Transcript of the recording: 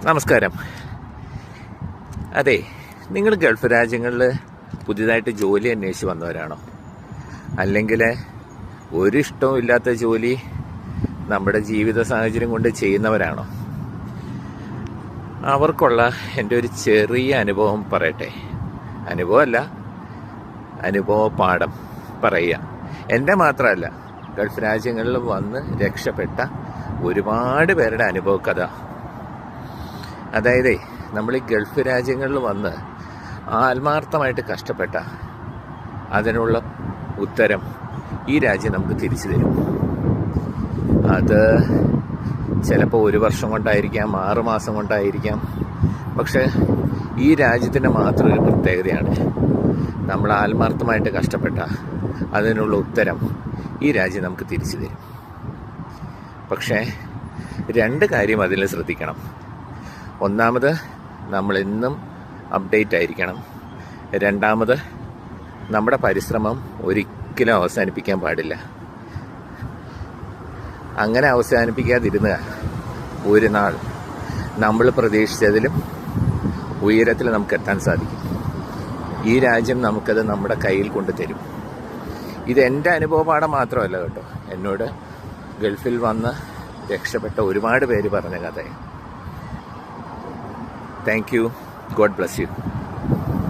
നമസ്കാരം. അതെ, നിങ്ങൾ ഗൾഫ് രാജ്യങ്ങളിൽ പുതിയതായിട്ട് ജോലി അന്വേഷിച്ച് വന്നവരാണോ? അല്ലെങ്കിൽ ഒരിഷ്ടവും ഇല്ലാത്ത ജോലി നമ്മുടെ ജീവിത സാഹചര്യം കൊണ്ട് ചെയ്യുന്നവരാണോ? അവർക്കുള്ള എൻ്റെ ഒരു ചെറിയ അനുഭവം പറയട്ടെ. അനുഭവമല്ല, അനുഭവ പാഠം പറയുക. എൻ്റെ മാത്രമല്ല, ഗൾഫ് രാജ്യങ്ങളിൽ വന്ന് രക്ഷപ്പെട്ട ഒരുപാട് പേരുടെ അനുഭവ കഥ. അതായത് നമ്മൾ ഈ ഗൾഫ് രാജ്യങ്ങളിൽ വന്ന് ആത്മാർത്ഥമായിട്ട് കഷ്ടപ്പെട്ട അതിനുള്ള ഉത്തരം ഈ രാജ്യം നമുക്ക് തിരിച്ചു തരും. അത് ചിലപ്പോൾ 1 വർഷം കൊണ്ടായിരിക്കാം, 6 മാസം കൊണ്ടായിരിക്കാം. പക്ഷേ ഈ രാജ്യത്തിൻ്റെ മാത്രം ഒരു പ്രത്യേകതയാണ്, നമ്മൾ ആത്മാർത്ഥമായിട്ട് കഷ്ടപ്പെട്ട അതിനുള്ള ഉത്തരം ഈ രാജ്യം നമുക്ക് തിരിച്ചു തരും. പക്ഷേ 2 കാര്യം അതിൽ ശ്രദ്ധിക്കണം. ഒന്നാമത്, നമ്മളെന്നും അപ്ഡേറ്റ് ആയിരിക്കണം. രണ്ടാമത്, നമ്മുടെ പരിശ്രമം ഒരിക്കലും അവസാനിപ്പിക്കാൻ പാടില്ല. അങ്ങനെ അവസാനിപ്പിക്കാതിരുന്ന ഒരു നാൾ നമ്മൾ പ്രതീക്ഷിച്ചതിലും ഉയരത്തിൽ നമുക്ക് എത്താൻ സാധിക്കും. ഈ രാജ്യം നമുക്കത് നമ്മുടെ കയ്യിൽ കൊണ്ട് തരും. ഇത് എൻ്റെ അനുഭവ പാഠം മാത്രമല്ല കേട്ടോ, എന്നോട് ഗൾഫിൽ വന്ന് രക്ഷപ്പെട്ട ഒരുപാട് പേര് പറഞ്ഞ കഥയാണ്. Thank you. God bless you.